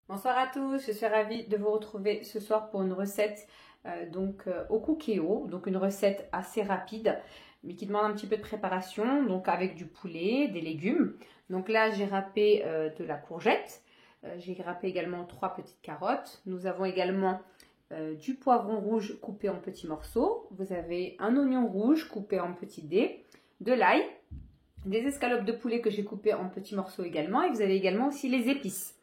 Bonsoir à tous, je suis ravie de vous retrouver ce soir pour une recette au cookéo, donc une recette assez rapide mais qui demande un petit peu de préparation, donc avec du poulet, des légumes. Donc là j'ai râpé de la courgette, j'ai râpé également 3 petites carottes, nous avons également du poivron rouge coupé en petits morceaux, vous avez un oignon rouge coupé en petits dés, de l'ail, des escalopes de poulet que j'ai coupées en petits morceaux également, et vous avez également aussi les épices.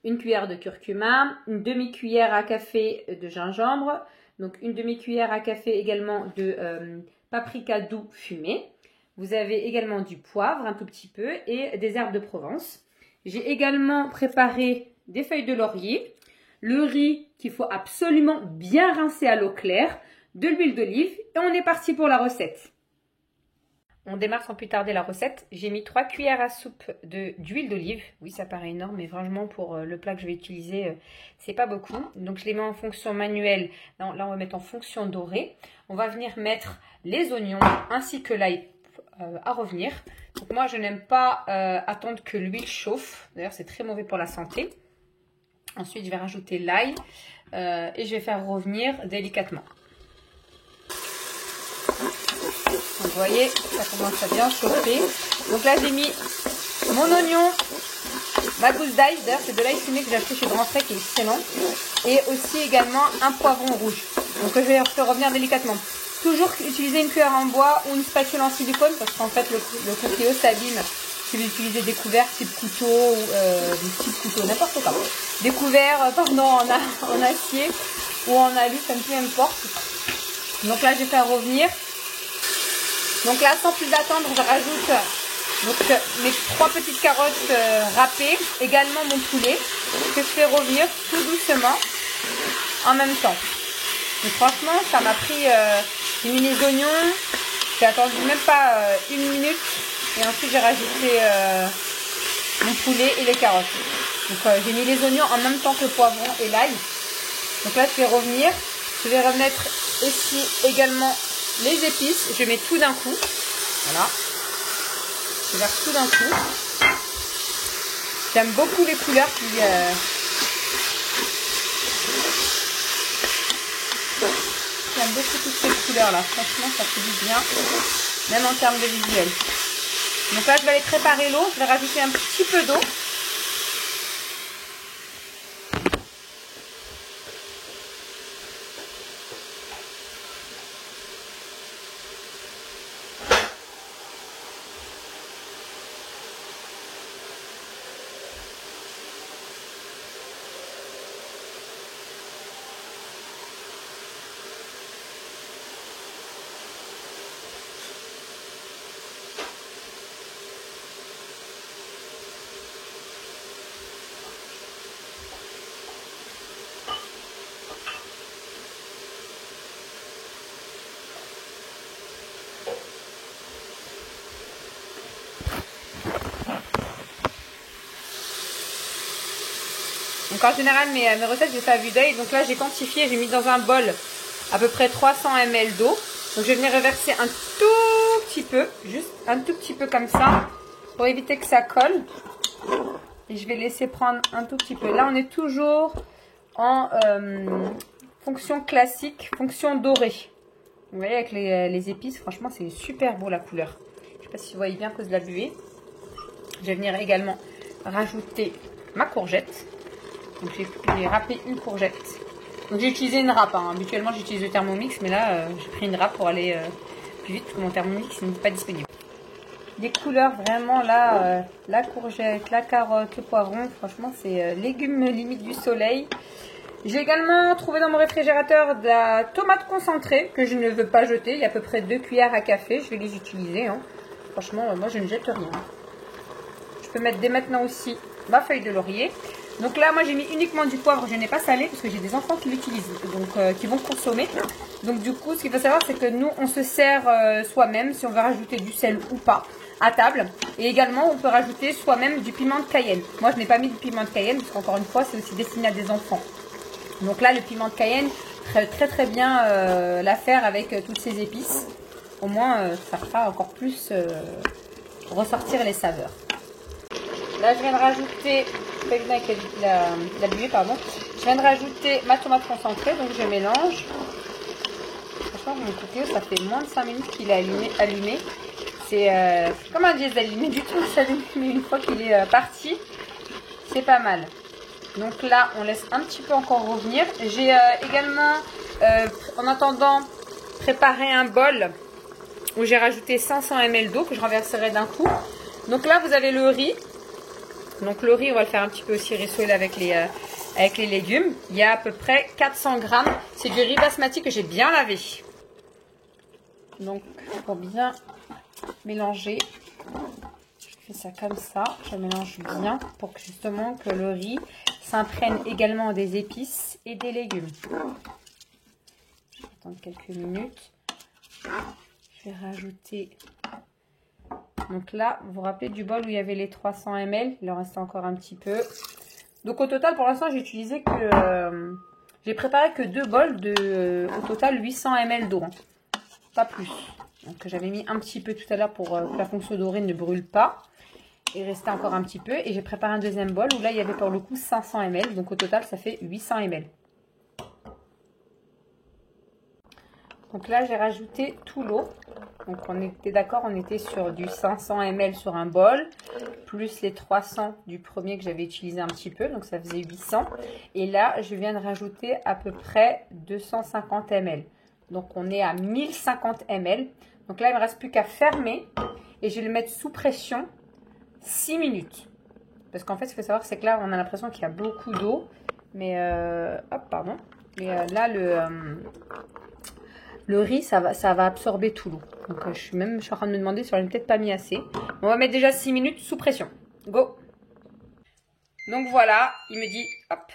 Une cuillère de curcuma, une demi-cuillère à café de gingembre, donc une demi-cuillère à café également de paprika doux fumé. Vous avez également du poivre un tout petit peu et des herbes de Provence. J'ai également préparé des feuilles de laurier, le riz qu'il faut absolument bien rincer à l'eau claire, de l'huile d'olive et on est parti pour la recette. On démarre sans plus tarder la recette. J'ai mis 3 cuillères à soupe d'huile d'olive. Oui, ça paraît énorme, mais franchement, pour le plat que je vais utiliser, c'est pas beaucoup. Donc, je les mets en fonction manuelle. Là, on va mettre en fonction dorée. On va venir mettre les oignons ainsi que l'ail à revenir. Donc, moi, je n'aime pas attendre que l'huile chauffe. D'ailleurs, c'est très mauvais pour la santé. Ensuite, je vais rajouter l'ail et je vais faire revenir délicatement. Donc, vous voyez, ça commence à bien chauffer. Donc là, j'ai mis mon oignon, ma gousse d'ail. D'ailleurs, c'est de l'ail fumé que j'ai acheté chez Grand Frais qui est excellent. Et aussi également un poivron rouge. Donc je vais faire revenir délicatement. Toujours utiliser une cuillère en bois ou une spatule en silicone parce qu'en fait, le cookéo s'abîme si vous utilisez des couverts type couteau ou des types couteaux, n'importe quoi. Des couverts, en acier ou en alu, ça me peu importe. Donc là, je vais faire revenir. Donc là, sans plus attendre, je rajoute mes 3 petites carottes râpées, également mon poulet, que je fais revenir tout doucement en même temps. Et franchement, ça m'a pris, j'ai mis les oignons, j'ai attendu même pas 1 minute, et ensuite j'ai rajouté mon poulet et les carottes. Donc j'ai mis les oignons en même temps que le poivron et l'ail. Donc là, je vais revenir, je vais remettre ici également les épices, je mets tout d'un coup, voilà, je verse tout d'un coup. J'aime beaucoup les couleurs j'aime beaucoup toutes ces couleurs là, franchement ça fait du bien, même en termes de visuel. Donc là je vais aller préparer l'eau, je vais rajouter un petit peu d'eau. Donc en général mes recettes j'ai fait à vue d'œil. Donc là j'ai quantifié, j'ai mis dans un bol à peu près 300 ml d'eau. Donc je vais venir reverser un tout petit peu, juste un tout petit peu comme ça, pour éviter que ça colle. Et je vais laisser prendre un tout petit peu. Là on est toujours en fonction classique, fonction dorée. Vous voyez avec les épices, franchement c'est super beau la couleur. Je ne sais pas si vous voyez bien à cause de la buée. Je vais venir également rajouter ma courgette. Donc j'ai râpé une courgette. Donc j'ai utilisé une râpe. Habituellement j'utilise le Thermomix, mais là j'ai pris une râpe pour aller plus vite parce que mon Thermomix n'est pas disponible. Des couleurs vraiment là, la courgette, la carotte, le poivron, franchement c'est légumes limite du soleil. J'ai également trouvé dans mon réfrigérateur de la tomate concentrée que je ne veux pas jeter. Il y a à peu près 2 cuillères à café, je vais les utiliser. Franchement moi je ne jette rien. Je peux mettre dès maintenant aussi ma feuille de laurier. Donc là, moi j'ai mis uniquement du poivre, je n'ai pas salé parce que j'ai des enfants qui l'utilisent, donc qui vont consommer. Donc du coup, ce qu'il faut savoir, c'est que nous, on se sert soi-même si on veut rajouter du sel ou pas à table. Et également, on peut rajouter soi-même du piment de Cayenne. Moi, je n'ai pas mis de piment de Cayenne parce qu'encore une fois, c'est aussi destiné à des enfants. Donc là, le piment de Cayenne, très bien l'affaire avec toutes ces épices. Au moins, ça fera encore plus ressortir les saveurs. Là, je viens de rajouter, la buée, pardon. Je viens de rajouter ma tomate concentrée, donc je mélange. Franchement, mon cookéo, ça fait moins de 5 minutes qu'il est allumé. C'est comme un diesel, il met du temps à s'allumer, mais une fois qu'il est parti, c'est pas mal. Donc là, on laisse un petit peu encore revenir. J'ai également, en attendant, préparé un bol où j'ai rajouté 500 ml d'eau que je renverserai d'un coup. Donc là, vous avez le riz. Donc le riz, on va le faire un petit peu aussi rissoler avec les légumes. Il y a à peu près 400 grammes. C'est du riz basmati que j'ai bien lavé. Donc pour bien mélanger, je fais ça comme ça. Je mélange bien pour que justement que le riz s'imprègne également des épices et des légumes. Je vais attendre quelques minutes. Je vais rajouter... Donc là, vous vous rappelez du bol où il y avait les 300 ml. Il en reste encore un petit peu. Donc au total, pour l'instant, j'ai utilisé que... j'ai préparé que 2 bols de... au total, 800 ml d'eau. Hein. Pas plus. Donc j'avais mis un petit peu tout à l'heure pour que la fonction dorée ne brûle pas. Il restait encore un petit peu. Et j'ai préparé un deuxième bol où là, il y avait pour le coup 500 ml. Donc au total, ça fait 800 ml. Donc là, j'ai rajouté tout l'eau. Donc on était d'accord, on était sur du 500 ml sur un bol, plus les 300 du premier que j'avais utilisé un petit peu, donc ça faisait 800. Et là, je viens de rajouter à peu près 250 ml. Donc on est à 1050 ml. Donc là, il ne me reste plus qu'à fermer et je vais le mettre sous pression 6 minutes. Parce qu'en fait, ce qu'il faut savoir, c'est que là, on a l'impression qu'il y a beaucoup d'eau. Mais, hop, pardon. Mais là, le riz, ça va absorber tout l'eau. Donc je suis en train de me demander si on n'a peut-être pas mis assez. On va mettre déjà 6 minutes sous pression. Go. Donc voilà, il me dit, hop,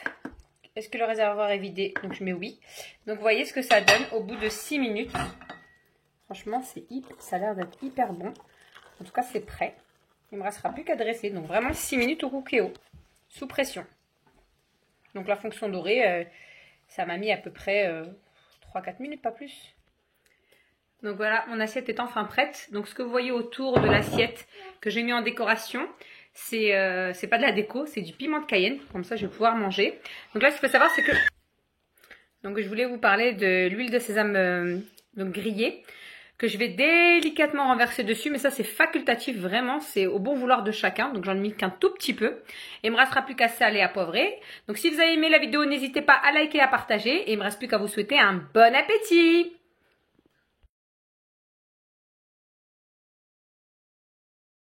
est-ce que le réservoir est vidé? Donc je mets oui. Donc vous voyez ce que ça donne au bout de 6 minutes. Franchement, ça a l'air d'être hyper bon. En tout cas, c'est prêt. Il ne me restera plus qu'à dresser. Donc vraiment 6 minutes au cookéo, sous pression. Donc la fonction dorée, ça m'a mis à peu près 3-4 minutes, pas plus. Donc voilà, mon assiette est enfin prête. Donc ce que vous voyez autour de l'assiette que j'ai mis en décoration, c'est pas de la déco, c'est du piment de Cayenne. Comme ça, je vais pouvoir manger. Donc là, ce qu'il faut savoir, c'est que... Donc je voulais vous parler de l'huile de sésame donc grillée, que je vais délicatement renverser dessus. Mais ça, c'est facultatif, vraiment. C'est au bon vouloir de chacun. Donc j'en ai mis qu'un tout petit peu. Et il me restera plus qu'à saler et à poivrer. Donc si vous avez aimé la vidéo, n'hésitez pas à liker et à partager. Et il me reste plus qu'à vous souhaiter un bon appétit!